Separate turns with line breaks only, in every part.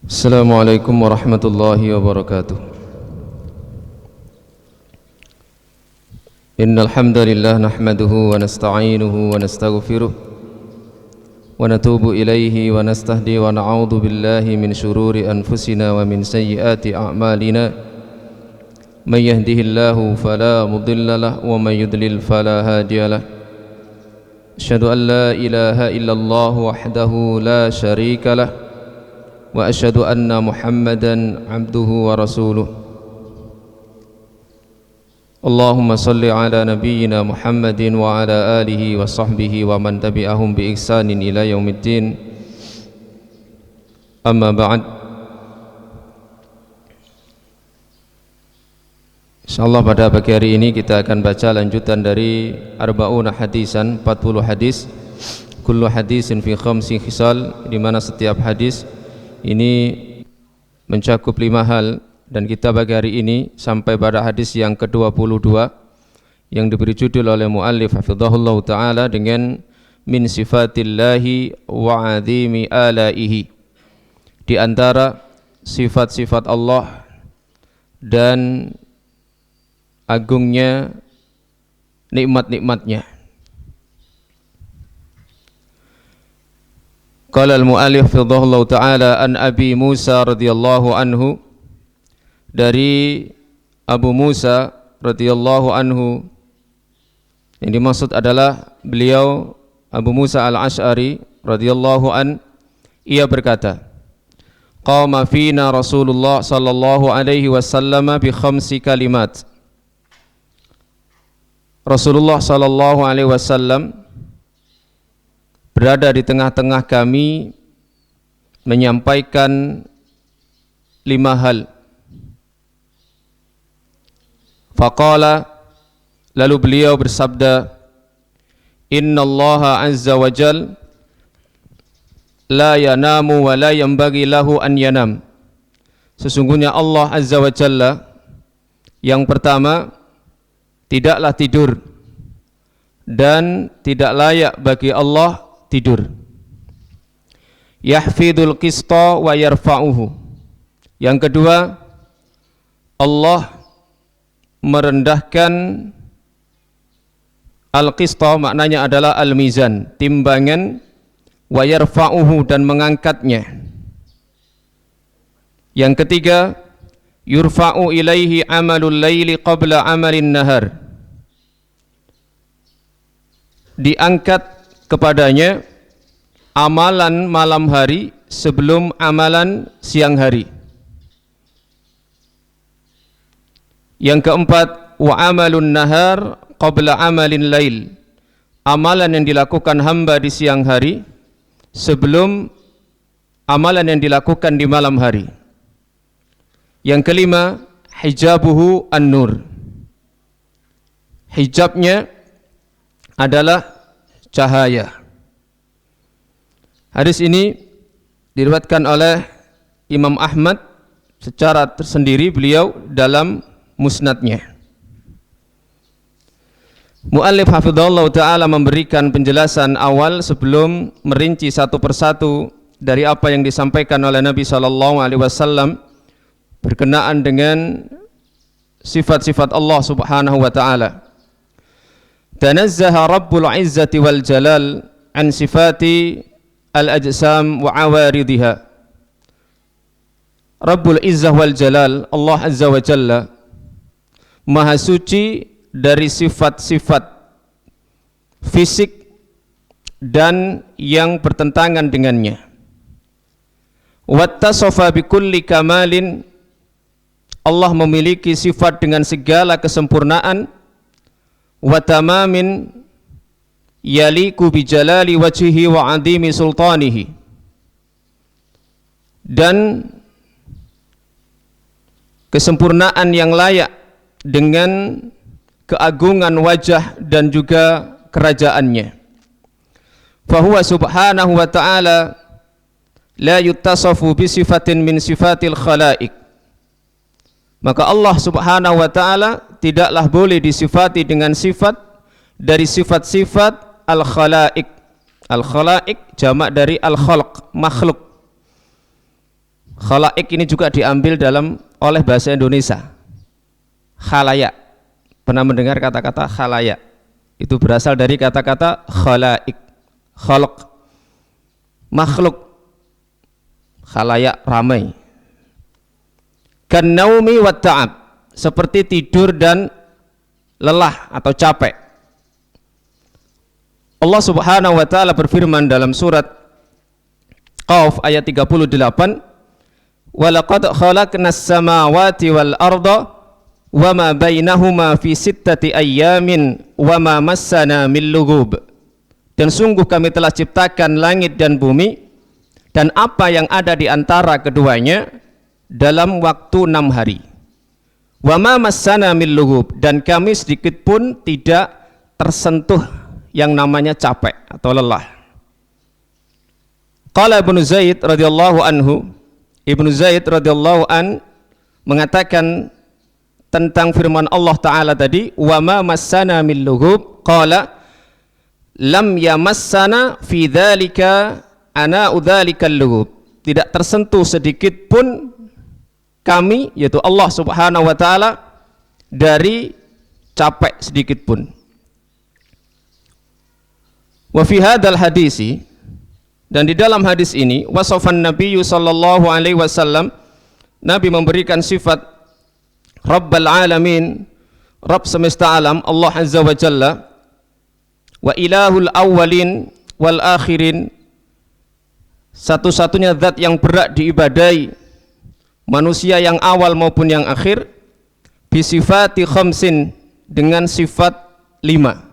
Assalamualaikum warahmatullahi wabarakatuh. Innal hamdalillah nahmaduhu wa nasta'inuhu wa nastaghfiruh wa natubu ilaihi wa nastahdi wa na'udzu billahi min shururi anfusina wa min sayyiati a'malina. May yahdihillahu fala mudilla lahu wa may yudlil fala hadiya lahu. Asyhadu an la ilaha illallah wahdahu la syarika lahu wa asyhadu anna Muhammadan abduhu wa rasuluh. Allahumma salli ala nabiyyina Muhammadin wa ala alihi wa sahbihi wa man tabi'ahum bi ihsanin ila yaumiddin. Amma ba'd. Insyaallah pada pagi hari ini kita akan baca lanjutan dari Arba'una hadisan, 40 hadis. Kullu hadisin fi khamsi khisal, di mana setiap hadis ini mencakup 5 hal, dan kita bagi hari ini sampai pada hadis yang ke-22 yang diberi judul oleh muallif hafizahullah taala dengan min sifatillahi wa azimi alaihi, di antara sifat-sifat Allah dan agungnya nikmat-nikmatnya. Qala al-mu'allif hafizahullah ta'ala an Abi Musa radhiyallahu anhu, dari Abu Musa radhiyallahu anhu, yang dimaksud adalah beliau Abu Musa al-Ash'ari radhiyallahu an, ia berkata, qama fina Rasulullah sallallahu alaihi wasallam bi khamsi kalimat. Rasulullah sallallahu alaihi wasallam berada di tengah-tengah kami menyampaikan 5 hal. Faqala, lalu beliau bersabda, innallaha azza wa jal la yanamu wa la yanbaghi lahu an yanam. Sesungguhnya Allah azza wa jalla, yang pertama, tidaklah tidur dan tidak layak bagi Allah tidur. Yahfidul qista wa yarfa'uhu. Yang kedua, Allah merendahkan al-qista, maknanya adalah al-mizan, timbangan, wa yarfa'uhu, dan mengangkatnya. Yang ketiga, yurfa'u ilaihi amalul laili qabla amalin nahar. Diangkat kepadanya amalan malam hari sebelum amalan siang hari. Yang keempat, wa amalun nahar qabla amalin lail. Amalan yang dilakukan hamba di siang hari sebelum amalan yang dilakukan di malam hari. Yang kelima, hijabuhu an-nur. Hijabnya adalah cahaya. Hadis ini diriwayatkan oleh Imam Ahmad secara tersendiri, beliau dalam musnadnya. Muallif hafizahullah ta'ala memberikan penjelasan awal sebelum merinci satu persatu dari apa yang disampaikan oleh Nabi SAW berkenaan dengan sifat-sifat Allah subhanahu wa ta'ala. Tanazzaha Rabbul Izzati wal Jalal an sifati al-ajsam wa awaridha. Rabbul Izzah wal Jalal, Allah azza wa jalla, maha suci dari sifat-sifat fisik dan yang bertentangan dengannya. Wattasafa bikulli kamalin, Allah memiliki sifat dengan segala kesempurnaan. Wa tamamin yaliku bijalali wajhihi wa adimi sultanihi, dan kesempurnaan yang layak dengan keagungan wajah dan juga kerajaannya. Fahuwa subhanahu wa ta'ala la yuttasafu bi sifatin min sifatil khalaik. Maka Allah subhanahu wa ta'ala tidaklah boleh disifati dengan sifat dari sifat-sifat al-khalaik. Al-khalaik jamak dari al-khalq, makhluk. Khalaik ini juga diambil oleh bahasa Indonesia. Khalayak. Pernah mendengar kata-kata khalayak? Itu berasal dari kata-kata khalaik. Khalq. Makhluk. Khalayak ramai. Kannaumi wa ta'ab. Seperti tidur dan lelah atau capek. Allah Subhanahu wa taala berfirman dalam surat Qaf ayat 38, "Walaqad khalaqnas samawati wal arda wama bainahuma fi sittati ayyamin wama massana min lughub." Dan sungguh kami telah ciptakan langit dan bumi dan apa yang ada di antara keduanya dalam waktu 6 hari. Wama massana min lughub, dan kami sedikit pun tidak tersentuh yang namanya capek atau lelah. Qala Ibnu Zaid radhiyallahu anhu, Ibnu Zaid radhiyallahu an mengatakan tentang firman Allah Ta'ala tadi, wa ma massana min lughub, qala lam yamassana fi dzalika ana udzalikal lughub. Tidak tersentuh sedikit pun kami, yaitu Allah Subhanahu wa taala, dari capek sedikit pun. Wa fi hadzal hadisi, dan di dalam hadis ini, wasafan Nabi sallallahu alaihi wasallam, Nabi memberikan sifat Rabbul Alamin, Rabb semesta alam, Allah Azza wa Jalla, wa ilahul awwalin wal akhirin, satu-satunya zat yang berat diibadai, manusia yang awal maupun yang akhir, bisifati khamsin, dengan sifat 5.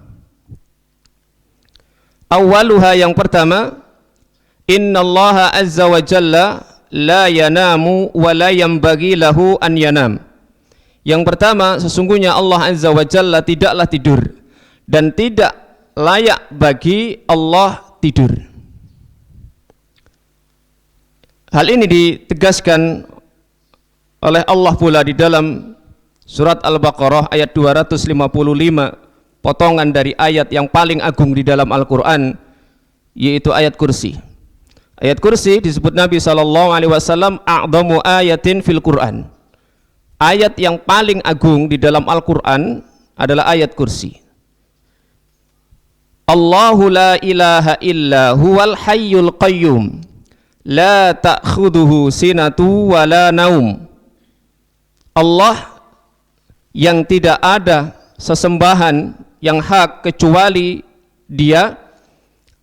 Awaluha, yang pertama, innallaha azza wa jalla la yanamu wa la yanbaghi lahu an yanam. Yang pertama, sesungguhnya Allah azza wa jalla tidaklah tidur dan tidak layak bagi Allah tidur. Hal ini ditegaskan oleh Allah pula di dalam surat Al-Baqarah ayat 255, potongan dari ayat yang paling agung di dalam Al-Quran, yaitu ayat kursi. Ayat kursi disebut Nabi SAW a'dhamu ayatin fil Quran. Ayat yang paling agung di dalam Al-Quran adalah ayat kursi. Allahu la ilaha illa huwal hayyul qayyum la ta'khuduhu sinatu wa la naum. Allah yang tidak ada sesembahan yang hak kecuali Dia,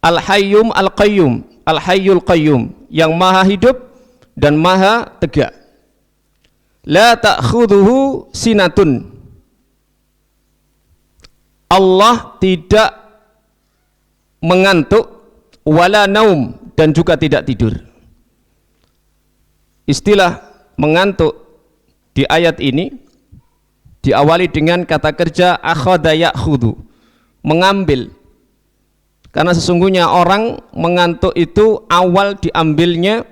Al-Hayyum Al-Qayyum, Al-Hayyul Qayyum, yang maha hidup dan maha tegak. La ta'khuduhu sinatun. Allah tidak mengantuk, wala naum, dan juga tidak tidur. Istilah mengantuk di ayat ini diawali dengan kata kerja akhadha ya'khudhu, mengambil. Karena sesungguhnya orang mengantuk itu awal diambilnya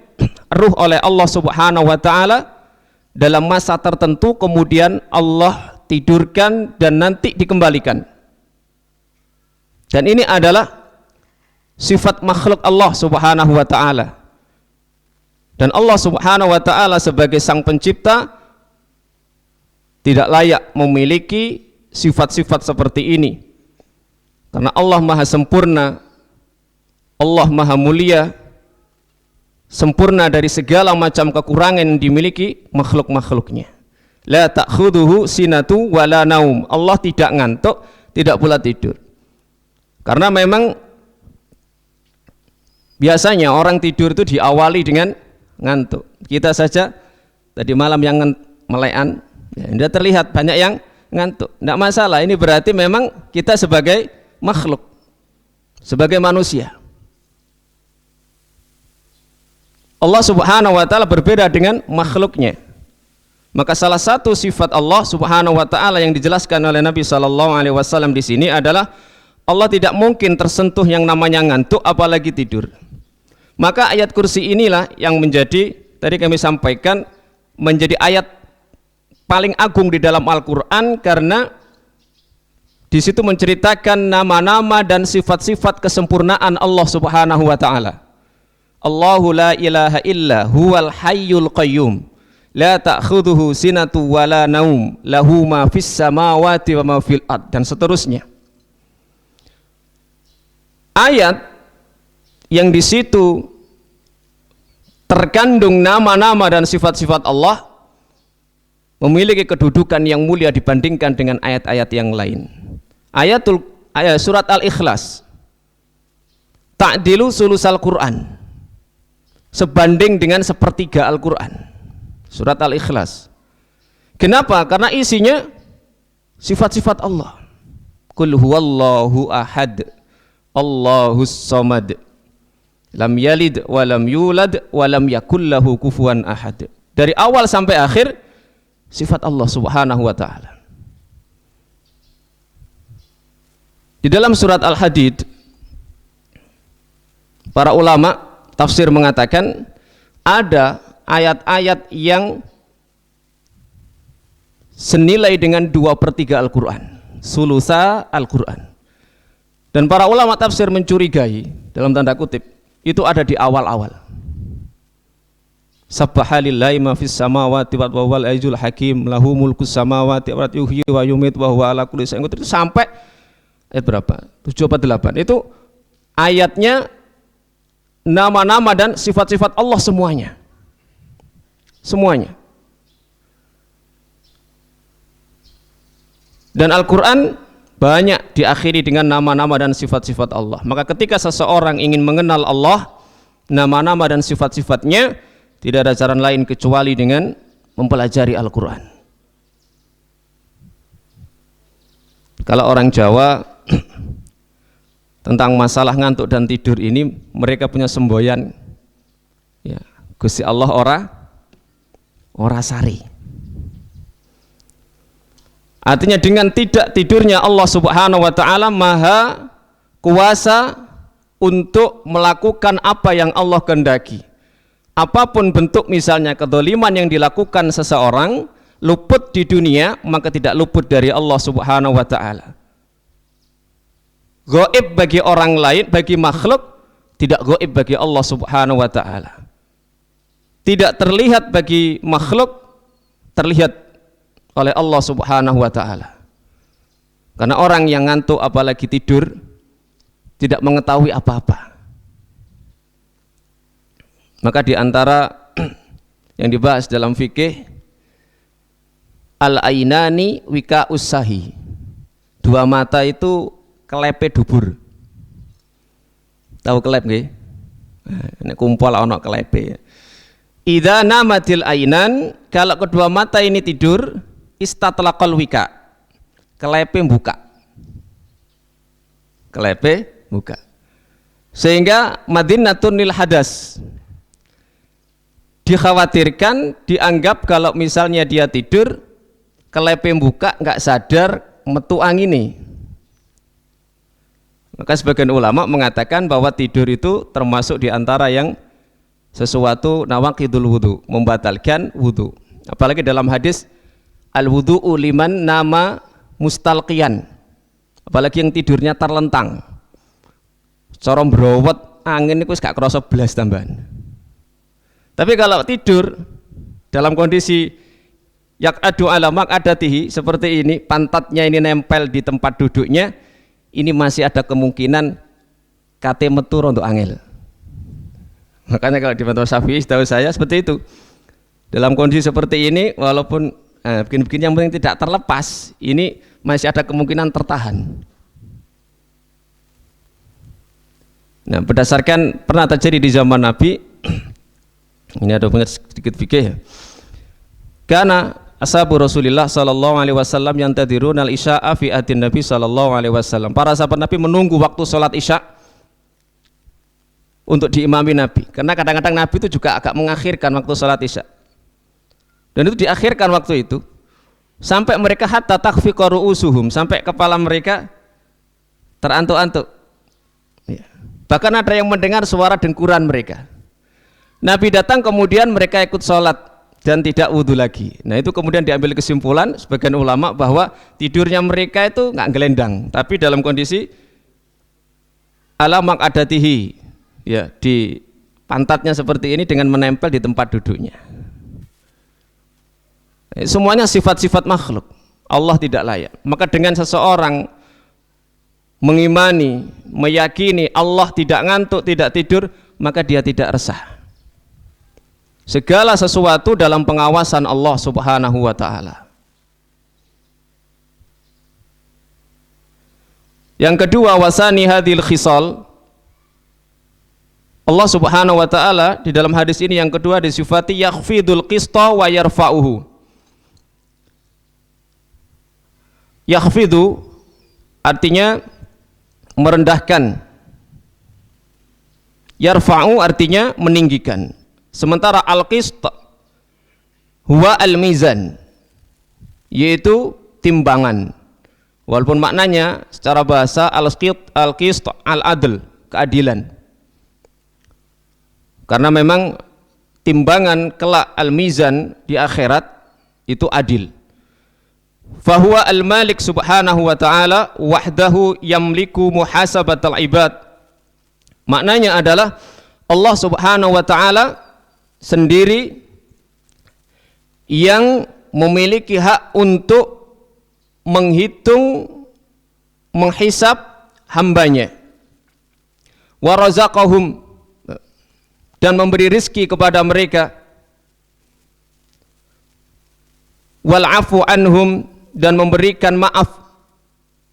ruh oleh Allah Subhanahu wa taala dalam masa tertentu, kemudian Allah tidurkan dan nanti dikembalikan. Dan ini adalah sifat makhluk Allah Subhanahu wa taala. Dan Allah Subhanahu wa taala sebagai sang pencipta tidak layak memiliki sifat-sifat seperti ini, karena Allah maha sempurna, Allah maha mulia, sempurna dari segala macam kekurangan yang dimiliki makhluk-makhluknya. La ta'khuduhu sinatu wa la naum. Allah tidak ngantuk, tidak pula tidur. Karena memang biasanya orang tidur itu diawali dengan ngantuk. Kita saja tadi malam yang melekan, ya, tidak terlihat banyak yang ngantuk. Tidak masalah, ini berarti memang kita sebagai makhluk, sebagai manusia. Allah Subhanahu wa taala berbeda dengan makhluknya. Maka salah satu sifat Allah Subhanahu wa taala yang dijelaskan oleh Nabi sallallahu alaihi wasallam di sini adalah Allah tidak mungkin tersentuh yang namanya ngantuk, apalagi tidur. Maka ayat kursi inilah yang menjadi, tadi kami sampaikan, menjadi ayat paling agung di dalam Al-Quran, karena di situ menceritakan nama-nama dan sifat-sifat kesempurnaan Allah Subhanahu wa taala. Allahu la ilaha illa huwal hayyul qayyum la ta'khudhuhu sinatu wala naum lahu ma fis samawati wa ma fil ard, dan seterusnya. Ayat yang di situ terkandung nama-nama dan sifat-sifat Allah memiliki kedudukan yang mulia dibandingkan dengan ayat-ayat yang lain. Ayat surat Al-Ikhlas ta'dilu sulusal Quran, sebanding dengan sepertiga Al-Quran. Surat Al-Ikhlas. Kenapa? Karena isinya sifat-sifat Allah. Qul huwallahu ahad, Allahus samad, lam yalid wa lam yulad wa lam yakul lahu kufuwan ahad. Dari awal sampai akhir sifat Allah Subhanahu wa taala. Di dalam surat Al-Hadid, para ulama tafsir mengatakan ada ayat-ayat yang senilai dengan 2/3 Al-Quran, sulusa Al-Quran. Dan para ulama tafsir mencurigai, dalam tanda kutip, itu ada di awal-awal. Subhanallahi ma fis samawati wa huwal azizul hakim, lahu mulkus samawati wa yuhyi wa yumiit wa huwa ala kulli syai'in qadir, sampai ayat berapa? 7 atau 8. Itu ayatnya nama-nama dan sifat-sifat Allah semuanya. Semuanya. Dan Al-Qur'an banyak diakhiri dengan nama-nama dan sifat-sifat Allah. Maka ketika seseorang ingin mengenal Allah, nama-nama dan sifat-sifatnya, tidak ada cara lain kecuali dengan mempelajari Al-Quran. Kalau orang Jawa tentang masalah ngantuk dan tidur ini, mereka punya semboyan, ya, Gusti Allah ora sari. Artinya dengan tidak tidurnya Allah Subhanahu wa taala maha kuasa untuk melakukan apa yang Allah kehendaki. Apapun bentuk misalnya kedzaliman yang dilakukan seseorang, luput di dunia, maka tidak luput dari Allah Subhanahu wa taala. Gaib bagi orang lain, bagi makhluk, tidak gaib bagi Allah Subhanahu wa taala. Tidak terlihat bagi makhluk, terlihat oleh Allah Subhanahu wa taala. Karena orang yang ngantuk apalagi tidur tidak mengetahui apa-apa. Maka di antara yang dibahas dalam fikih, al-ainani wika usahi, 2 mata itu kelepe dubur. Tahu kelep nggih? Nek kumpul ana kelepe. Idza namatil ainan, kalau kedua mata ini tidur, istatlaqal wika, kelepe buka. Kelepe buka. Sehingga madinatun lil hadas, dikhawatirkan, dianggap kalau misalnya dia tidur kelepe buka, nggak sadar, metu angin nih. Maka sebagian ulama mengatakan bahwa tidur itu termasuk diantara yang sesuatu nawaqidul wudu, membatalkan wudu. Apalagi dalam hadis al wudu'u liman nama mustalqiyan, apalagi yang tidurnya terlentang, corom browot angin itu gak kerasa belas tambahan. Tapi kalau tidur dalam kondisi yak'adu ala maq'adatihi seperti ini, pantatnya ini nempel di tempat duduknya, ini masih ada kemungkinan kate metu rondo angel. Makanya kalau di mazhab Syafi'i setahu saya seperti itu. Dalam kondisi seperti ini, walaupun begini-begini yang penting tidak terlepas, ini masih ada kemungkinan tertahan. Nah, berdasarkan pernah terjadi di zaman Nabi, ini ada punya sedikit fikih ya. Karena ashabu Rasulillah sallallahu alaihi wasallam yang tadiruna al-isya'a fi ahdin Nabi sallallahu alaihi wasallam. Para sahabat Nabi menunggu waktu sholat Isya untuk diimami Nabi. Karena kadang-kadang Nabi itu juga agak mengakhirkan waktu sholat Isya. Dan itu diakhirkan waktu itu sampai mereka hatta takhfiqa ru'usuhum, sampai kepala mereka terantuk-antuk. Ya. Bahkan ada yang mendengar suara dengkuran mereka. Nabi datang, kemudian mereka ikut sholat dan tidak wudhu lagi. Nah, itu kemudian diambil kesimpulan sebagian ulama bahwa tidurnya mereka itu nggak gelendang, tapi dalam kondisi ala maq'adatihi, ya, di pantatnya seperti ini dengan menempel di tempat duduknya. Semuanya sifat-sifat makhluk. Allah tidak layak. Maka dengan seseorang mengimani, meyakini Allah tidak ngantuk, tidak tidur, maka dia tidak resah. Segala sesuatu dalam pengawasan Allah Subhanahu wa taala. Yang kedua, wasani hadhil khisal, Allah Subhanahu wa taala di dalam hadis ini yang kedua disifati yakhfidul qista wa yarfa'uhu. Yakhfidu artinya merendahkan, yarfa'u artinya meninggikan. Sementara al-qist huwa al-mizan, yaitu timbangan. Walaupun maknanya secara bahasa al-qist al-adl, keadilan. Karena memang timbangan kelak al-mizan di akhirat itu adil. Fahuwa al-malik subhanahu wa ta'ala wahdahu yamliku muhasabatal ibad. Maknanya adalah Allah Subhanahu wa ta'ala sendiri yang memiliki hak untuk menghitung, menghisab hambanya. Wa razaqahum, dan memberi rizki kepada mereka. Wal afu anhum, dan memberikan maaf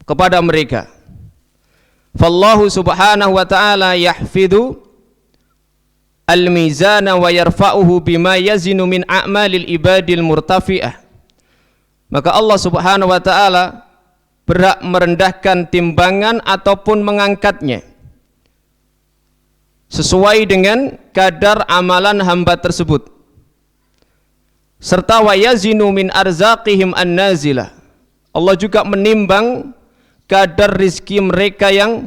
kepada mereka. Fallahu subhanahu wa ta'ala yahfidu al-mizana wa yarfa'uhu bima yazinu min a'malil ibadil murtafi'ah. Maka Allah Subhanahu wa taala berhak merendahkan timbangan ataupun mengangkatnya sesuai dengan kadar amalan hamba tersebut. Serta wa yazinu min arzaqihim an-nazilah. Allah juga menimbang kadar rizki mereka yang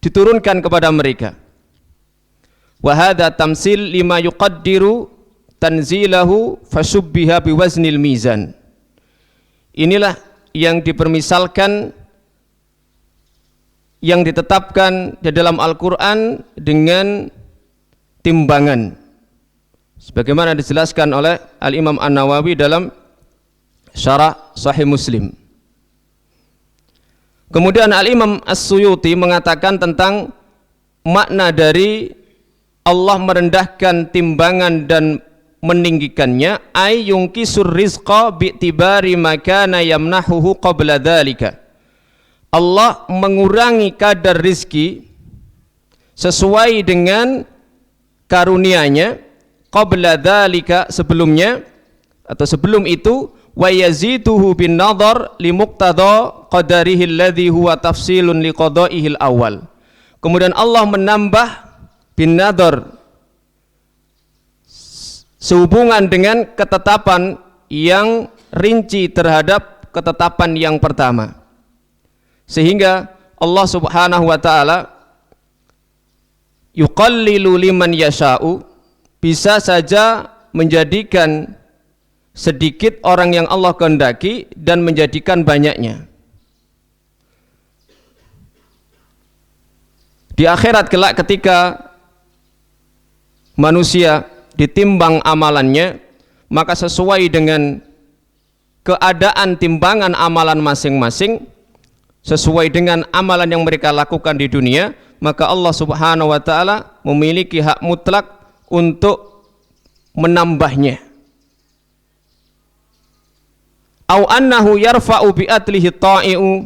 diturunkan kepada mereka. Wa hadza tamsil lima yuqaddiru tanzilahu fasubbiha biwaznil mizan. Inilah yang dipermisalkan, yang ditetapkan di dalam Al-Quran dengan timbangan, sebagaimana dijelaskan oleh Al-Imam An-Nawawi dalam Syarah Sahih Muslim. Kemudian Al-Imam As-Suyuti mengatakan tentang makna dari Allah merendahkan timbangan dan meninggikannya, ay yungkisur rizqa bi'tibari makana yamnahuhu qabla dhalika. Allah mengurangi kadar rizki sesuai dengan karunia-Nya qabla dhalika, sebelumnya atau sebelum itu, wa yazituhu bin nadhar li muqtada qadarihi alladhi huwa tafsilun li qadaihil awal. Kemudian Allah menambah bin nadhar sehubungan dengan ketetapan yang rinci terhadap ketetapan yang pertama, sehingga Allah Subhanahu wa ta'ala yuqallilu liman yasha'u, bisa saja menjadikan sedikit orang yang Allah kehendaki dan menjadikan banyaknya. Di akhirat kelak ketika manusia ditimbang amalannya, maka sesuai dengan keadaan timbangan amalan masing-masing, sesuai dengan amalan yang mereka lakukan di dunia, maka Allah Subhanahu wa ta'ala memiliki hak mutlak untuk menambahnya. Au annahu yarfa'u bi'atlihi ta'i'u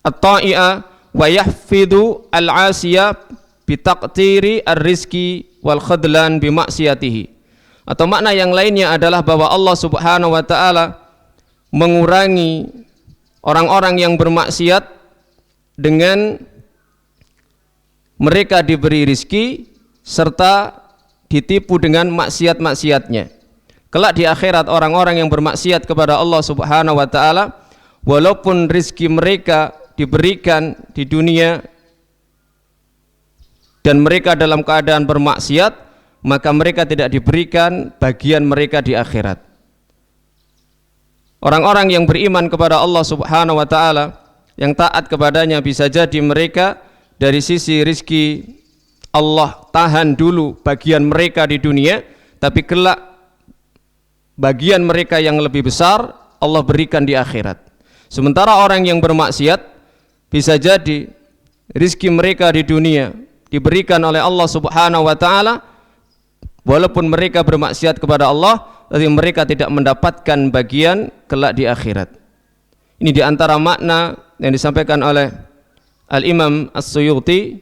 at-ta'i'a wa yahfidu al-'asiya bitaqtiri ar-rizki wal khadlan bimaksiyatihi. Atau makna yang lainnya adalah bahwa Allah Subhanahu wa ta'ala mengurangi orang-orang yang bermaksiat dengan mereka diberi rizki serta ditipu dengan maksiat-maksiatnya. Kelak di akhirat orang-orang yang bermaksiat kepada Allah Subhanahu wa ta'ala, walaupun rizki mereka diberikan di dunia dan mereka dalam keadaan bermaksiat, maka mereka tidak diberikan bagian mereka di akhirat. Orang-orang yang beriman kepada Allah Subhanahu wa ta'ala, yang taat kepadanya, bisa jadi mereka dari sisi rizki Allah tahan dulu bagian mereka di dunia, tapi kelak bagian mereka yang lebih besar Allah berikan di akhirat. Sementara orang yang bermaksiat bisa jadi rizki mereka di dunia diberikan oleh Allah Subhanahu wa taala, walaupun mereka bermaksiat kepada Allah, tapi mereka tidak mendapatkan bagian kelak di akhirat. Ini diantara makna yang disampaikan oleh Al-Imam As-Suyuti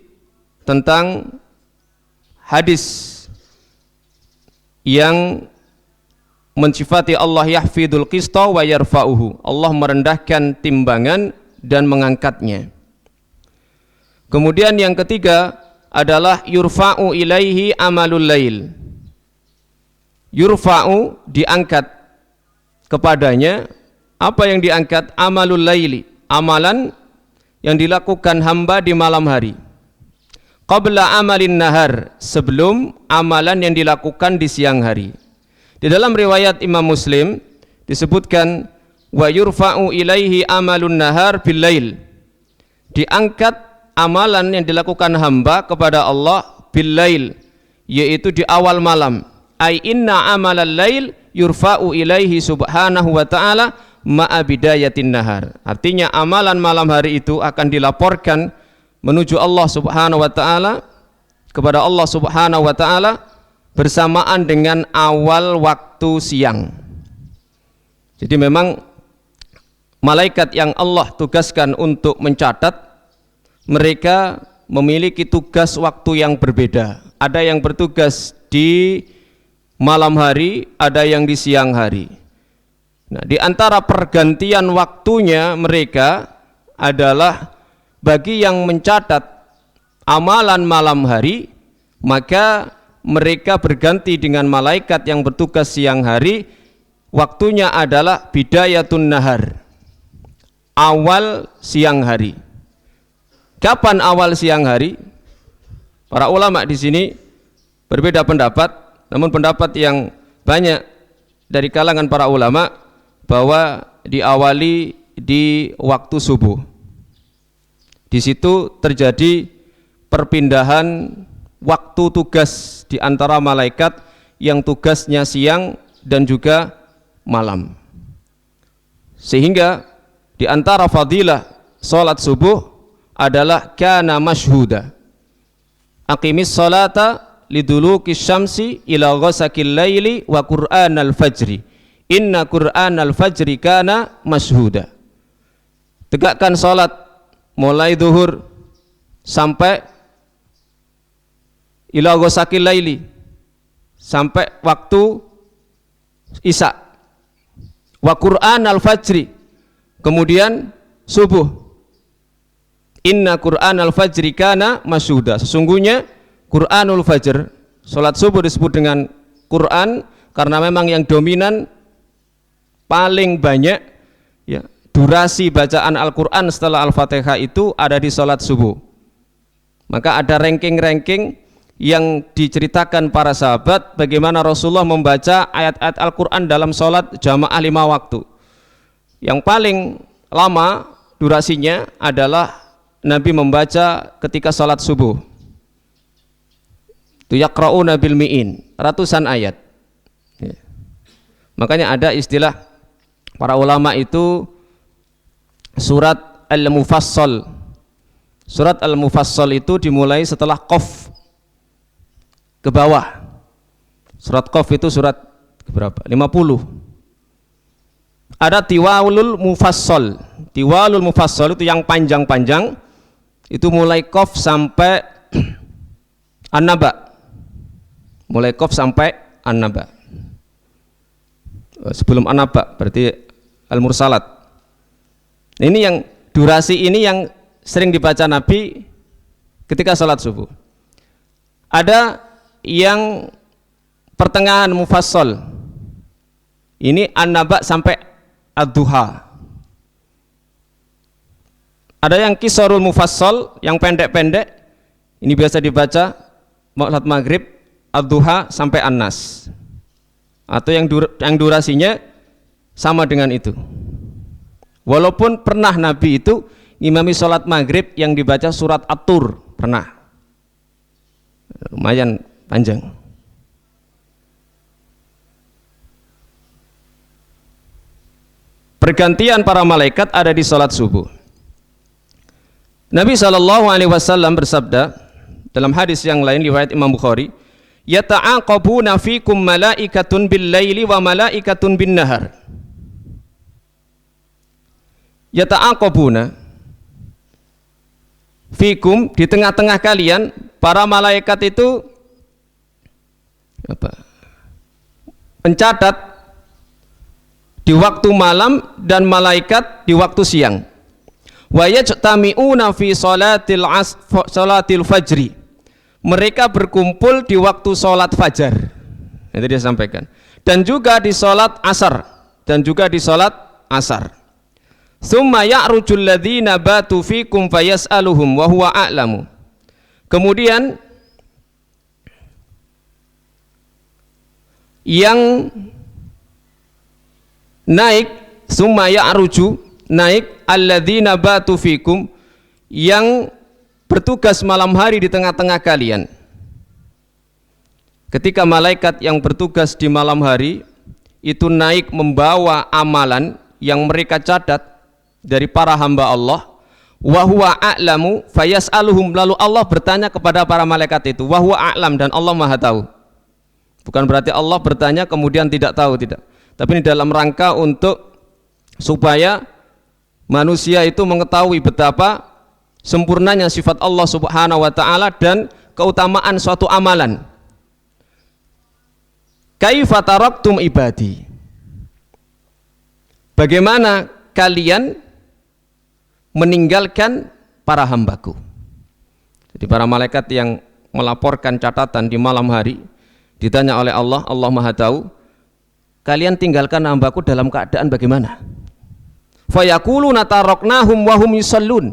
tentang hadis yang mensifati Allah yahfidul qista wa yarfa'uhu, Allah merendahkan timbangan dan mengangkatnya. Kemudian yang ketiga adalah yurfa'u ilaihi amalul lail. Yurfa'u, diangkat kepadanya. Apa yang diangkat? Amalul laili, amalan yang dilakukan hamba di malam hari. Qabla amalin nahar, sebelum amalan yang dilakukan di siang hari. Di dalam riwayat Imam Muslim disebutkan wa yurfa'u ilaihi amalun nahar bil lail. Diangkat amalan yang dilakukan hamba kepada Allah bil lail, yaitu di awal malam. Ai inna amalal lail yurfa'u ilaihi subhanahu wa ta'ala ma'a bidayatin nahar. Artinya amalan malam hari itu akan dilaporkan menuju Allah Subhanahu wa taala, kepada Allah Subhanahu wa taala bersamaan dengan awal waktu siang. Jadi memang malaikat yang Allah tugaskan untuk mencatat, mereka memiliki tugas waktu yang berbeda. Ada yang bertugas di malam hari, ada yang di siang hari. Nah, di antara pergantian waktunya mereka adalah bagi yang mencatat amalan malam hari, maka mereka berganti dengan malaikat yang bertugas siang hari. Waktunya adalah bidayatun nahar, awal siang hari. Kapan awal siang hari? Para ulama di sini berbeda pendapat, namun pendapat yang banyak dari kalangan para ulama bahwa diawali di waktu subuh. Di situ terjadi perpindahan waktu tugas di antara malaikat yang tugasnya siang dan juga malam. Sehingga di antara fadilah salat subuh adalah kana masyhuda. Aqimis salata liduluki syamsi ila ghasakil laili wa qur'anal fajri. Inna qur'anal fajri kana masyhuda. Tegakkan salat mulai zuhur sampai ila ghasakil laili, sampai waktu isya. Wa qur'anal fajri, kemudian subuh. Inna qur'anal fajri kana masyhuda. Sesungguhnya Qur'anul fajr, salat subuh disebut dengan Qur'an karena memang yang dominan paling banyak ya, durasi bacaan Al-Quran setelah Al-Fatihah itu ada di salat subuh. Maka ada ranking-ranking yang diceritakan para sahabat bagaimana Rasulullah membaca ayat-ayat Al-Quran dalam salat jamaah 5 waktu. Yang paling lama durasinya adalah Nabi membaca ketika salat subuh. Itu yaqra'una bil mi'in, ratusan ayat ya. Makanya ada istilah para ulama itu surat Al-Mufassal. Surat Al-Mufassal itu dimulai setelah Qaf ke bawah. Surat Qaf itu surat berapa? 50. Ada Tiwalul Mufassal. Tiwalul Mufassal itu yang panjang-panjang, itu mulai Qaf sampai An-Naba. Mulai Qaf sampai An-Naba. Sebelum An-Naba berarti Al-Mursalat. Ini yang durasi ini yang sering dibaca Nabi ketika sholat subuh. Ada yang pertengahan Mufassal. Ini An-Naba sampai Ad-Duha. Ada yang Qisarul Mufassal, yang pendek-pendek. Ini biasa dibaca salat maghrib, Ad-Duha sampai An-Nas. Atau yang durasinya sama dengan itu. Walaupun pernah Nabi itu ngimami sholat maghrib yang dibaca surat At-Tur, pernah. lumayan panjang. Pergantian para malaikat ada di salat subuh. Nabi SAW bersabda dalam hadis yang lain riwayat Imam Bukhari, yata'aqabuna fikum malaikatun bil laili wa malaikatun bin nahar. Yata'aqabuna fikum, di tengah-tengah kalian para malaikat itu mencatat di waktu malam dan malaikat di waktu siang. Wa yajtami'una fi salatil fajri, mereka berkumpul di waktu salat fajar. Itu dia sampaikan. Dan juga di salat asar, dan juga di salat asar. Tsumma ya'rujul ladzina batu fikum fayas'aluhum wa huwa a'lamu. Kemudian yang naik, summa ya'ruju, naik alladzina batu fikum, yang bertugas malam hari di tengah-tengah kalian. Ketika malaikat yang bertugas di malam hari itu naik membawa amalan yang mereka catat dari para hamba Allah, wa huwa a'lamu fayas'aluhum, lalu Allah bertanya kepada para malaikat itu, wa huwa a'lam, dan Allah Maha tahu. Bukan berarti Allah bertanya kemudian tidak tahu, tidak. Tapi ini dalam rangka untuk supaya manusia itu mengetahui betapa sempurnanya sifat Allah Subhanahu wa taala dan keutamaan suatu amalan. Kaifa taraktum ibadi, bagaimana kalian meninggalkan para hambaku. Jadi para malaikat yang melaporkan catatan di malam hari ditanya oleh Allah, Allah Maha tahu, kalian tinggalkan hambaku dalam keadaan bagaimana? Fayaquluna taraknahum wa hum yusallun,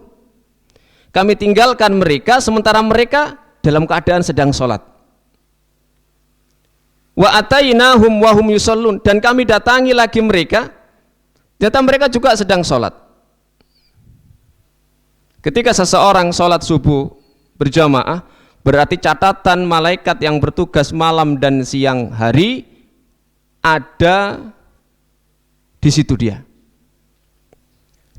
kami tinggalkan mereka sementara mereka dalam keadaan sedang sholat. Wa atainahum wa hum yusallun, dan kami datangi lagi mereka, ternyata mereka juga sedang sholat. Ketika seseorang sholat subuh berjamaah, berarti catatan malaikat yang bertugas malam dan siang hari ada di situ dia.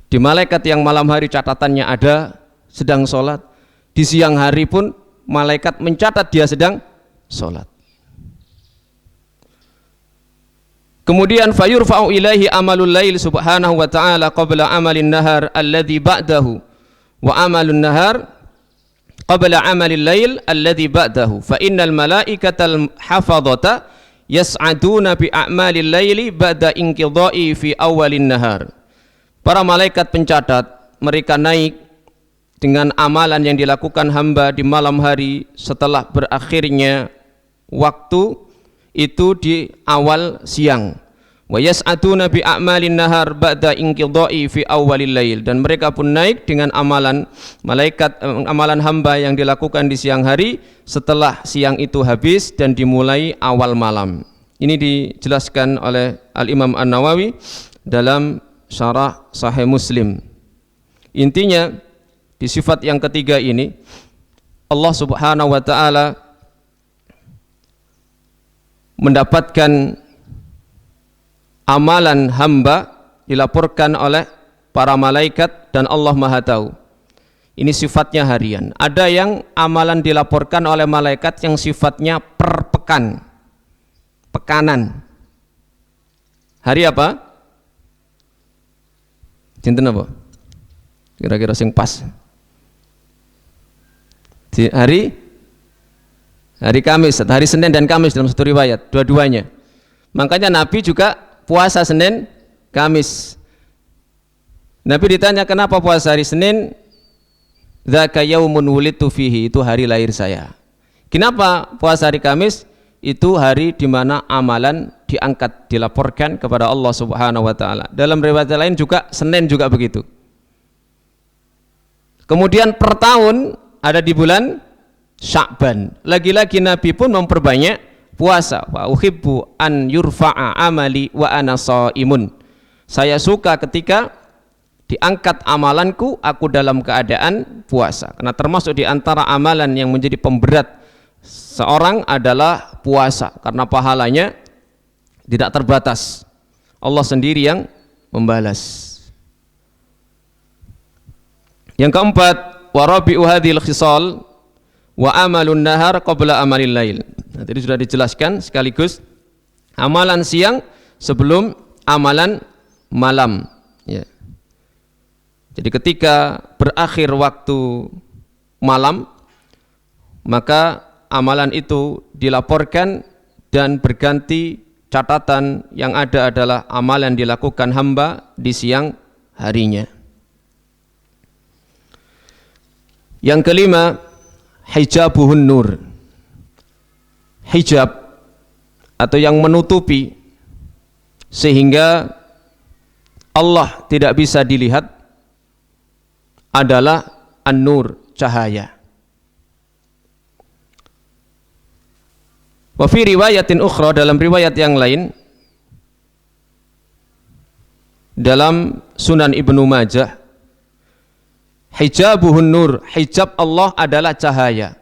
Di malaikat yang malam hari catatannya ada sedang sholat, di siang hari pun malaikat mencatat dia sedang sholat. Kemudian fayurfa'u ilaihi amalul lail subhanahu wa ta'ala qabla amalin nahar alladhi ba'dahu, wa amalun nahar qabla amalil lail alladhi ba'dahu, fa innal malaikatal hafadhata yas'aduna bi a'malil laili ba'da inqidha'i fi awalin nahar. Para malaikat pencatat mereka naik dengan amalan yang dilakukan hamba di malam hari setelah berakhirnya waktu itu di awal siang. Wa yas'atuna bi a'malin nahar ba'da inqidha'i fi awwalil lail, dan mereka pun naik dengan amalan malaikat, amalan hamba yang dilakukan di siang hari setelah siang itu habis dan dimulai awal malam. Ini dijelaskan oleh Al-Imam An-Nawawi dalam Syarah Sahih Muslim. Intinya di sifat yang ketiga ini Allah Subhanahu wa taala mendapatkan amalan hamba dilaporkan oleh para malaikat dan Allah Maha tahu. Ini sifatnya harian. Ada yang amalan dilaporkan oleh malaikat yang sifatnya per pekan, pekanan. Hari apa? Cinten apa? Kira-kira sing pas. Di hari Kamis, hari Senin dan Kamis dalam satu riwayat, dua-duanya. Makanya Nabi juga puasa Senin, Kamis. Nabi ditanya kenapa puasa hari Senin? Dzaka yaumun wulidtu fihi, itu hari lahir saya. Kenapa puasa hari Kamis? Itu hari di mana amalan diangkat, dilaporkan kepada Allah Subhanahu wa taala. Dalam riwayat lain juga Senin juga begitu. Kemudian per tahun ada di bulan Sya'ban. Lagi-lagi Nabi pun memperbanyak puasa. Wa uhibbu an yurfa'a amali wa ana shaimun. Saya suka ketika diangkat amalanku, aku dalam keadaan puasa. Karena termasuk di antara amalan yang menjadi pemberat seorang adalah puasa, karena pahalanya tidak terbatas. Allah sendiri yang membalas. Yang keempat, wa rabi'u hadhil khisal wa amalun nahar qabla amalil lail. Nah, tadi sudah dijelaskan sekaligus amalan siang sebelum amalan malam, ya. Jadi ketika berakhir waktu malam, maka amalan itu dilaporkan dan berganti catatan yang ada adalah amalan dilakukan hamba di siang harinya. Yang kelima, hijabuhun nur. Hijab atau yang menutupi sehingga Allah tidak bisa dilihat adalah an-nur, cahaya. Wa fi riwayatin ukhra, dalam riwayat yang lain dalam Sunan Ibnu Majah, hijabuhun nur, hijab Allah adalah cahaya.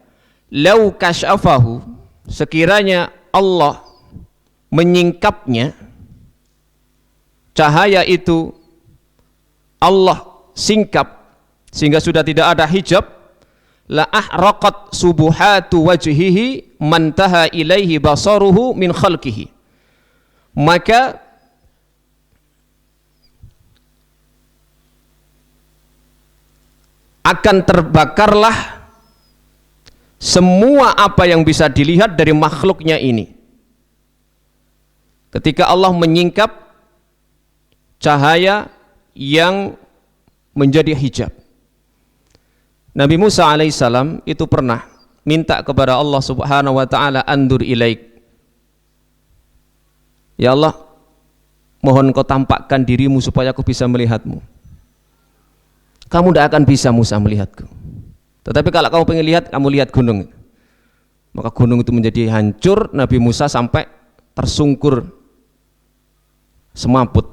Lau kasyafahu, sekiranya Allah menyingkapnya, cahaya itu Allah singkap sehingga sudah tidak ada hijab, la ahraqat subuhatu wajhihi mantaha ilaihi basaruhu min khalqihi, maka akan terbakarlah semua apa yang bisa dilihat dari makhluknya ini. Ketika Allah menyingkap cahaya yang menjadi hijab. Nabi Musa alaihissalam itu pernah minta kepada Allah subhanahu wa ta'ala, andur ilaik, ya Allah, mohon kau tampakkan dirimu supaya aku bisa melihatmu. Kamu tidak akan bisa Musa melihatku, tetapi kalau kamu pengen lihat, kamu lihat gunung. Maka gunung itu menjadi hancur, Nabi Musa sampai tersungkur semaput.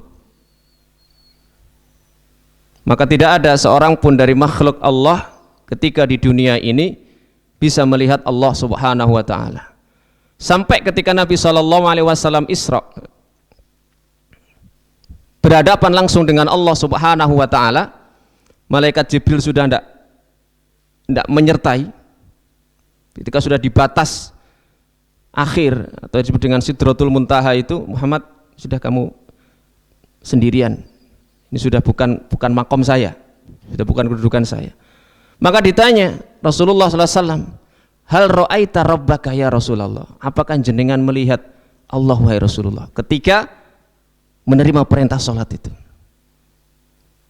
Maka tidak ada seorang pun dari makhluk Allah ketika di dunia ini bisa melihat Allah subhanahu wa ta'ala. Sampai ketika Nabi SAW Isra, berhadapan langsung dengan Allah subhanahu wa ta'ala, malaikat Jibril sudah tidak menyertai. Ketika sudah di batas akhir atau disebut dengan Sidratul Muntaha itu, Muhammad, sudah kamu sendirian, ini sudah bukan makom saya, sudah bukan kedudukan saya. Maka ditanya Rasulullah SAW, hal ra'aita rabbaka ya Rasulullah, apakah jenengan melihat Allah wahai Rasulullah ketika menerima perintah sholat itu?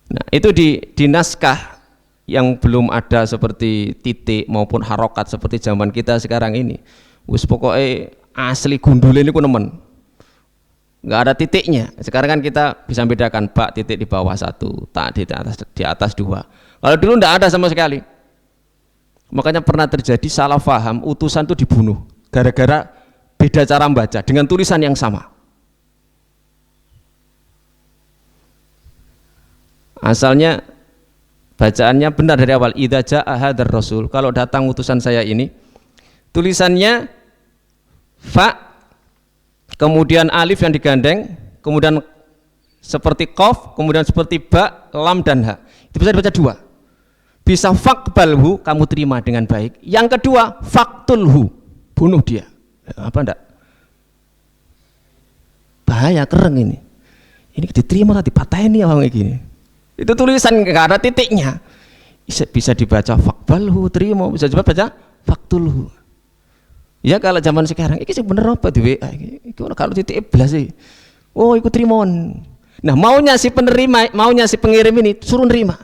Nah, itu di naskah yang belum ada seperti titik maupun harokat seperti zaman kita sekarang ini. Wis pokoknya asli gundul ini ku nemen, nggak ada titiknya. Sekarang kan kita bisa bedakan bak titik di bawah satu, tak di atas dua. Kalau dulu nggak ada sama sekali. Makanya pernah terjadi salah faham, utusan itu dibunuh gara-gara beda cara membaca dengan tulisan yang sama. Asalnya bacaannya benar dari awal, idza jaa hadzal rasul, kalau datang utusan saya ini, tulisannya fa, kemudian alif yang digandeng, kemudian seperti qaf, kemudian seperti ba, lam dan ha. Itu bisa dibaca dua. Bisa faqbalhu, kamu terima dengan baik. Yang kedua faqtulhu, bunuh dia. Apa enggak? Bahaya, keren ini. Ini diterima tadi dipatahin ya orang kayak gini. Itu tulisan nggak ada titiknya. Bisa dibaca faqbalhu, terima, bisa juga baca faqtulhu. Ya kalau zaman sekarang ini sih bener apa di WA ini kalau titik iblas sih. Oh, ikut trimon. Nah, maunya si penerima, maunya si pengirim ini suruh nerima.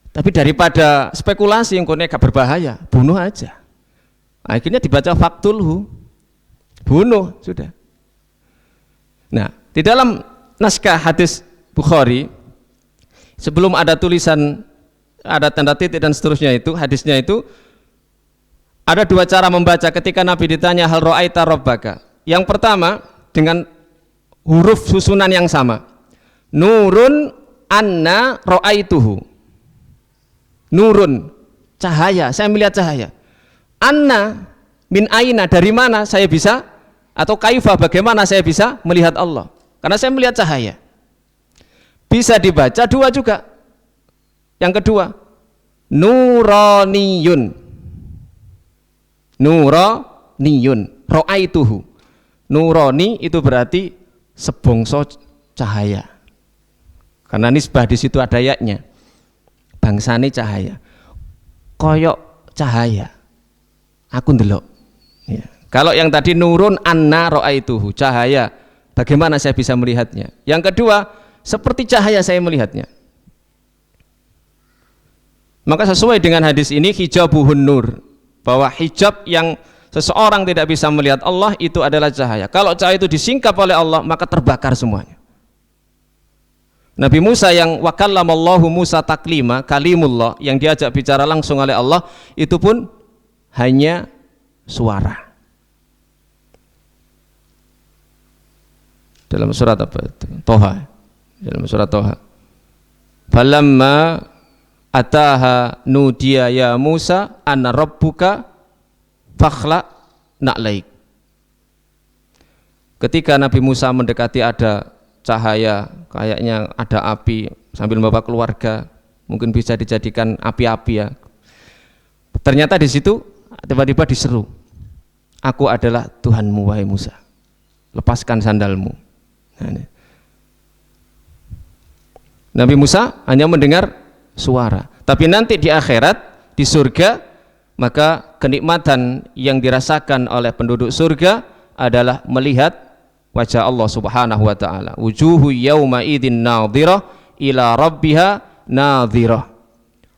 Tapi daripada spekulasi yang konek gak berbahaya, bunuh aja. Akhirnya dibaca faqtulhu, bunuh sudah. Nah, di dalam naskah hadis Bukhari, sebelum ada tulisan, ada tanda titik dan seterusnya itu, hadisnya itu ada dua cara membaca ketika Nabi ditanya hal ra'aita rabbaka. Yang pertama dengan huruf susunan yang sama. Nurun anna ra'aituhu. Nurun, cahaya, saya melihat cahaya. Anna,
Min aina, dari mana saya bisa, atau kaifa, bagaimana saya bisa melihat Allah? Karena saya melihat cahaya. Bisa dibaca dua juga. Yang kedua, nuraniyun. Nuraniyun, ra'aituhu. Nurani itu berarti sebongso cahaya. Karena nisbah di situ ada yaknya. Bangsane cahaya. Koyok cahaya. Aku ndelok. Ya. Kalau yang tadi nurun anna ra'aituhu, cahaya. Bagaimana saya bisa melihatnya? Yang kedua, seperti cahaya saya melihatnya. Maka sesuai dengan hadis ini, hijabuhun nur, bahwa hijab yang seseorang tidak bisa melihat Allah itu adalah cahaya. Kalau cahaya itu disingkap oleh Allah, maka terbakar semuanya. Nabi Musa yang wakallamallahu Musa taklima, kalimullah, yang diajak bicara langsung oleh Allah, itu pun hanya suara. Dalam surat apa itu? Toha. Dalam surat Toha. Falamma ataha nudiya ya Musa anna rabbuka fakhla na'laik. Ketika Nabi Musa mendekati ada cahaya, kayaknya ada api, sambil membawa keluarga, mungkin bisa dijadikan api-api ya. Ternyata di situ tiba-tiba diseru, aku adalah Tuhanmu wahai Musa, lepaskan sandalmu. Nah, Nabi Musa hanya mendengar suara, tapi nanti di akhirat, di surga, maka kenikmatan yang dirasakan oleh penduduk surga adalah melihat wajah Allah Subhanahu wa taala. Wujuhu yauma idzin nadhirah ila rabbiha nadhirah.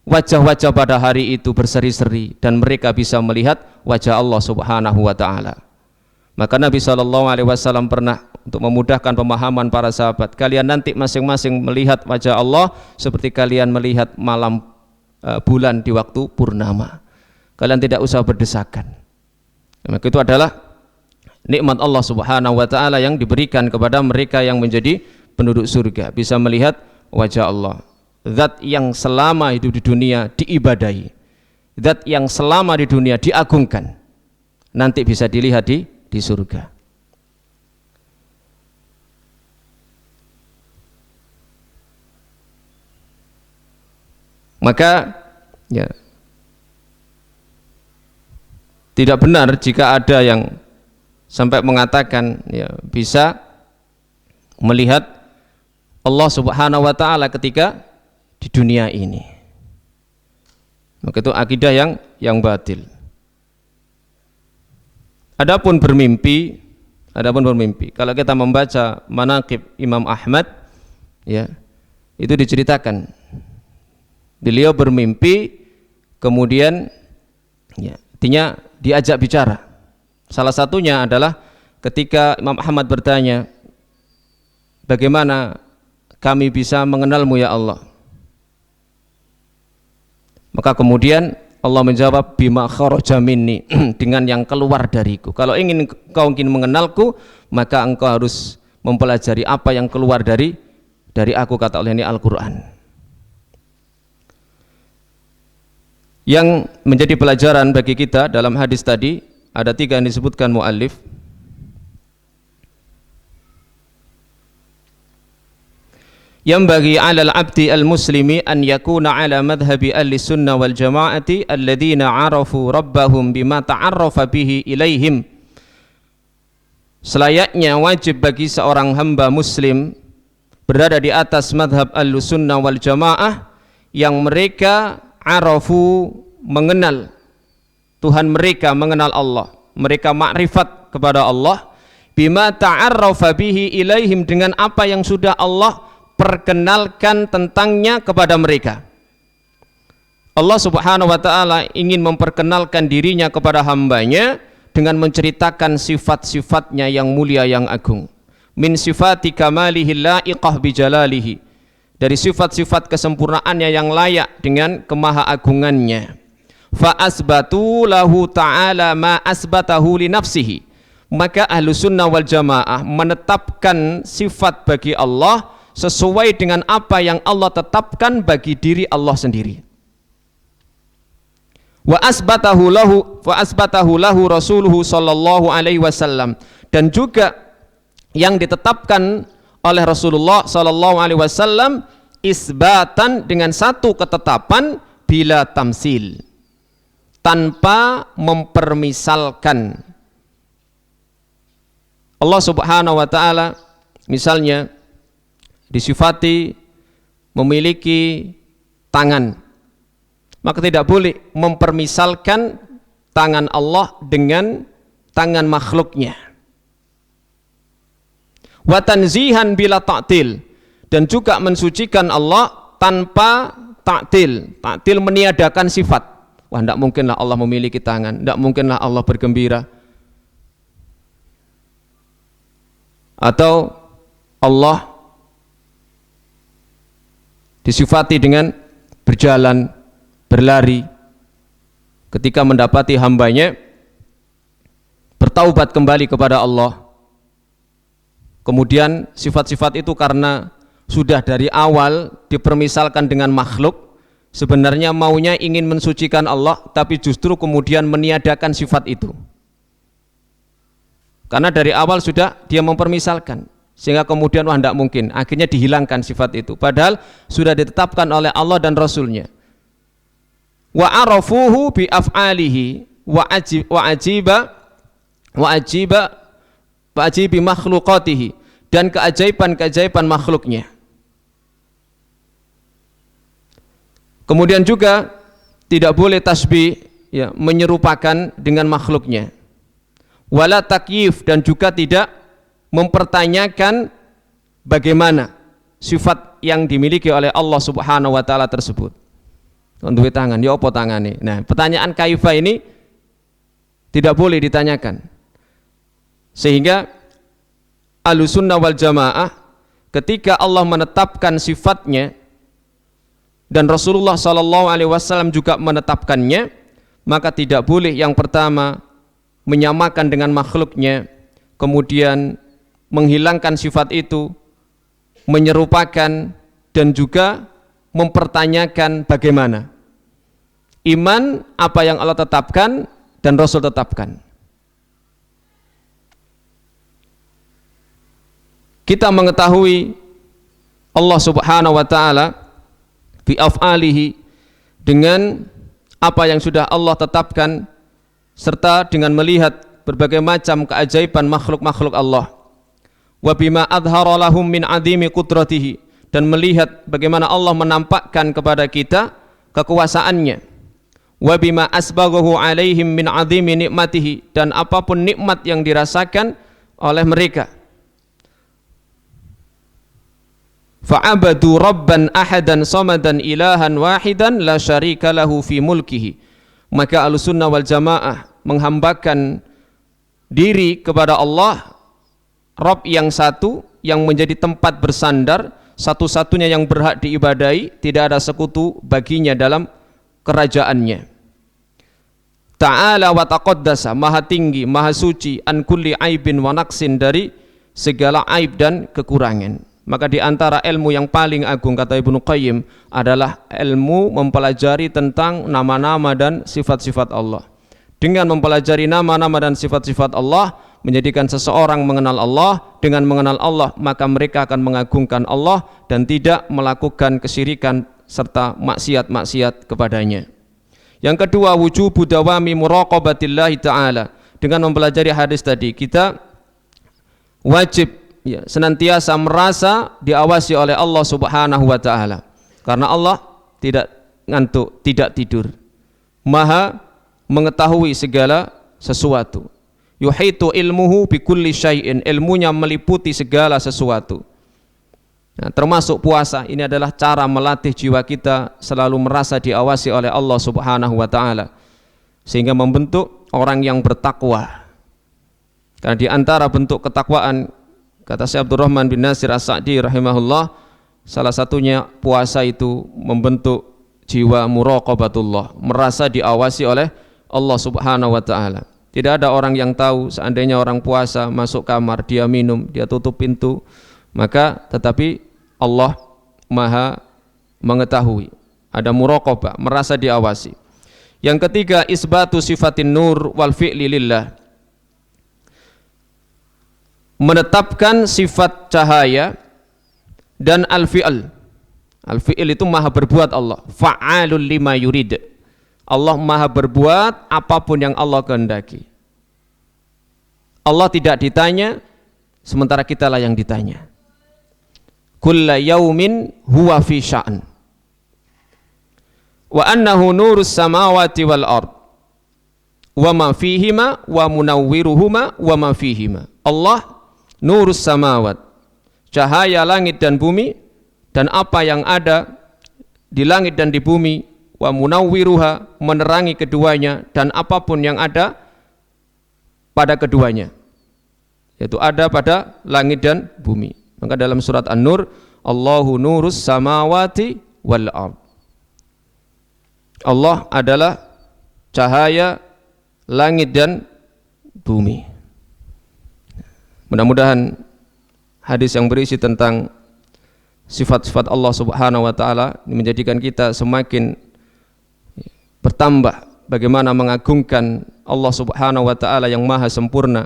Wajah-wajah pada hari itu berseri-seri dan mereka bisa melihat wajah Allah Subhanahu wa taala. Maka Nabi SAW pernah, untuk memudahkan pemahaman para sahabat, kalian nanti masing-masing melihat wajah Allah seperti kalian melihat malam bulan di waktu purnama. Kalian tidak usah berdesakan. Maka itu adalah nikmat Allah Subhanahu wa taala yang diberikan kepada mereka yang menjadi penduduk surga, bisa melihat wajah Allah. Zat yang selama hidup di dunia diibadahi, zat yang selama di dunia diagungkan, nanti bisa dilihat di surga. Maka ya, tidak benar jika ada yang sampai mengatakan ya, bisa melihat Allah Subhanahu wa taala ketika di dunia ini. Maka itu akidah yang batil. Adapun bermimpi, kalau kita membaca manaqib Imam Ahmad ya, itu diceritakan beliau bermimpi, kemudian ya, artinya diajak bicara. Salah satunya adalah ketika Imam Ahmad bertanya, bagaimana kami bisa mengenalmu ya Allah? Maka kemudian Allah menjawab, bima kharaja minni, dengan yang keluar dariku. Kalau kau ingin mengenalku, maka engkau harus mempelajari apa yang keluar dari aku, kata Allah, ini Al-Quran. Yang menjadi pelajaran bagi kita dalam hadis tadi ada 3 yang disebutkan muallif. Yang bagi 'alal 'abdi al-muslimi an yakuna 'ala madhhabi ahli sunnah wal jama'ati alladhina 'arafu rabbahum bima ta'arrafa bihi ilaihim. Selayaknya wajib bagi seorang hamba muslim berada di atas madhab ahli sunnah wal jamaah yang mereka arafu, mengenal Tuhan mereka, mengenal Allah, mereka makrifat kepada Allah, bima ta'arrafa bihi ilaihim, dengan apa yang sudah Allah perkenalkan tentangnya kepada mereka. Allah Subhanahu wa ta'ala ingin memperkenalkan dirinya kepada hambanya dengan menceritakan sifat-sifatnya yang mulia, yang agung. Min sifati kamalihi la'iqah bijalalihi, dari sifat-sifat kesempurnaannya yang layak dengan kemahaagungannya. Fa asbatu lahu ta'ala ma asbatahu li nafsihi, maka ahlu sunnah wal jamaah menetapkan sifat bagi Allah sesuai dengan apa yang Allah tetapkan bagi diri Allah sendiri. wa asbatahu lahu rasuluhu sallallahu alaihi wasallam, dan juga yang ditetapkan oleh Rasulullah sallallahu alaihi wasallam isbatan, dengan satu ketetapan, bila tamsil, tanpa mempermisalkan. Allah subhanahu wa ta'ala misalnya disifati memiliki tangan, maka tidak boleh mempermisalkan tangan Allah dengan tangan makhluknya. Wa tanzihan bila ta'til, dan juga mensucikan Allah tanpa ta'til. Ta'til meniadakan sifat. Wah, tidak mungkinlah Allah memiliki tangan, tidak mungkinlah Allah bergembira, atau Allah disifati dengan berjalan, berlari. Ketika mendapati hambanya bertaubat kembali kepada Allah, kemudian sifat-sifat itu karena sudah dari awal dipermisalkan dengan makhluk, sebenarnya maunya ingin mensucikan Allah, tapi justru kemudian meniadakan sifat itu, karena dari awal sudah dia mempermisalkan, sehingga kemudian wah, tidak mungkin, akhirnya dihilangkan sifat itu, padahal sudah ditetapkan oleh Allah dan Rasulnya. Wa arafuhu bi af'alihi wa ajibi makhluqatihi, dan keajaiban makhluknya. Kemudian juga tidak boleh tasbih, ya, menyerupakan dengan makhluknya. Wala takyif, dan juga tidak mempertanyakan bagaimana sifat yang dimiliki oleh Allah subhanahu wa ta'ala tersebut. Untuk tangan, ya apa tangannya? Nah, pertanyaan kaifa ini tidak boleh ditanyakan. Sehingga Ahlussunnah wal Jamaah ketika Allah menetapkan sifatnya dan Rasulullah sallallahu alaihi wasallam juga menetapkannya, maka tidak boleh yang pertama menyamakan dengan makhluknya, kemudian menghilangkan sifat itu, menyerupakan, dan juga mempertanyakan bagaimana iman apa yang Allah tetapkan dan Rasul tetapkan. Kita mengetahui Allah subhanahu wa ta'ala bi af'alihi, dengan apa yang sudah Allah tetapkan, serta dengan melihat berbagai macam keajaiban makhluk-makhluk Allah. Wa bima adhara lahum min adhimi qudratihi, dan melihat bagaimana Allah menampakkan kepada kita kekuasaannya. Wa bima asbaghahu alaihim min adhimi nikmatihi, dan apapun nikmat yang dirasakan oleh mereka. Fa'abadu rabban ahadan samadan ilahan wahidan la syarika lahu fi mulkihi. Maka Ahlussunnah wal Jamaah menghambakan diri kepada Allah, Rabb yang satu, yang menjadi tempat bersandar, satu-satunya yang berhak diibadahi, tidak ada sekutu baginya dalam kerajaannya. Ta'ala wa taqaddasa, maha tinggi, maha suci, an kulli aibin wa naqsin, dari segala aib dan kekurangan. Maka di antara ilmu yang paling agung, kata Ibnu Qayyim, adalah ilmu mempelajari tentang nama-nama dan sifat-sifat Allah. Dengan mempelajari nama-nama dan sifat-sifat Allah, menjadikan seseorang mengenal Allah. Dengan mengenal Allah, maka mereka akan mengagungkan Allah dan tidak melakukan kesyirikan serta maksiat-maksiat kepadanya. Yang kedua, wujubu dawami muraqabatillahi ta'ala. Dengan mempelajari hadis tadi, kita wajib, ya, senantiasa merasa diawasi oleh Allah subhanahu wa ta'ala, karena Allah tidak ngantuk, tidak tidur, maha mengetahui segala sesuatu. Yuhitu ilmuhu bikulli syai'in, ilmunya meliputi segala sesuatu. Nah, termasuk puasa, ini adalah cara melatih jiwa kita selalu merasa diawasi oleh Allah subhanahu wa ta'ala, sehingga membentuk orang yang bertakwa. Karena di antara bentuk ketakwaan, kata Syekh Abdurrahman bin Nasir As-Sa'di rahimahullah, salah satunya puasa itu membentuk jiwa muraqabatullah, merasa diawasi oleh Allah subhanahu wa ta'ala. Tidak ada orang yang tahu seandainya orang puasa masuk kamar, dia minum, dia tutup pintu, maka tetapi Allah maha mengetahui, ada muraqabah, merasa diawasi. Yang ketiga, isbatu sifatin nur wal fi'li lillah. Menetapkan sifat cahaya dan al-fi'l. Al-fi'l itu maha berbuat Allah. Fa'alul lima yurid. Allah maha berbuat apapun yang Allah kehendaki. Allah tidak ditanya, sementara kitalah yang ditanya. Kulla yaumin huwa fi sya'an. Wa annahu nurus samawati wal ard. Wa ma fihima wa munawwiruhuma wa ma fihima. Allah nurus samawat. Cahaya langit dan bumi dan apa yang ada di langit dan di bumi, wa munawwiruha, menerangi keduanya, dan apapun yang ada pada keduanya, yaitu ada pada langit dan bumi. Maka dalam surat An-Nur, Allahu nurus samawati wal ard. Allah adalah cahaya langit dan bumi. Mudah-mudahan hadis yang berisi tentang sifat-sifat Allah Subhanahu wa taala menjadikan kita semakin bertambah bagaimana mengagungkan Allah Subhanahu wa taala yang maha sempurna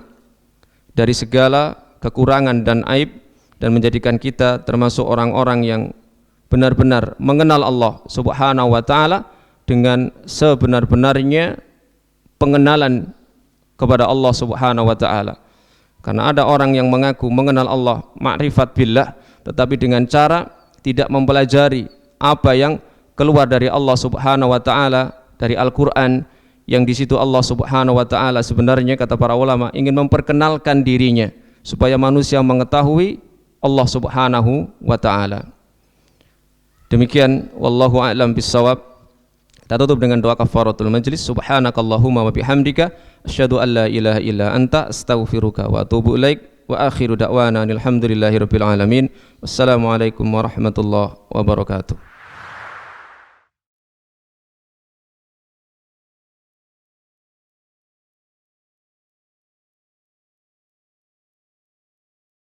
dari segala kekurangan dan aib, dan menjadikan kita termasuk orang-orang yang benar-benar mengenal Allah Subhanahu wa taala dengan sebenar-benarnya pengenalan kepada Allah Subhanahu wa taala. Karena ada orang yang mengaku mengenal Allah, ma'rifat billah, tetapi dengan cara tidak mempelajari apa yang keluar dari Allah Subhanahu wa taala dari Al-Qur'an, yang di situ Allah Subhanahu wa taala sebenarnya, kata para ulama, ingin memperkenalkan dirinya supaya manusia mengetahui Allah Subhanahu wa taala. Demikian, wallahu a'lam bissawab. Kita tutup dengan doa kafaratul majlis. Subhanakallahumma wa bihamdika asyhadu an la ilaha illa anta astaghfiruka wa atubu ilaik. Wa akhiru da'wana alhamdulillahi rabbil alamin. Wassalamualaikum warahmatullahi wabarakatuh.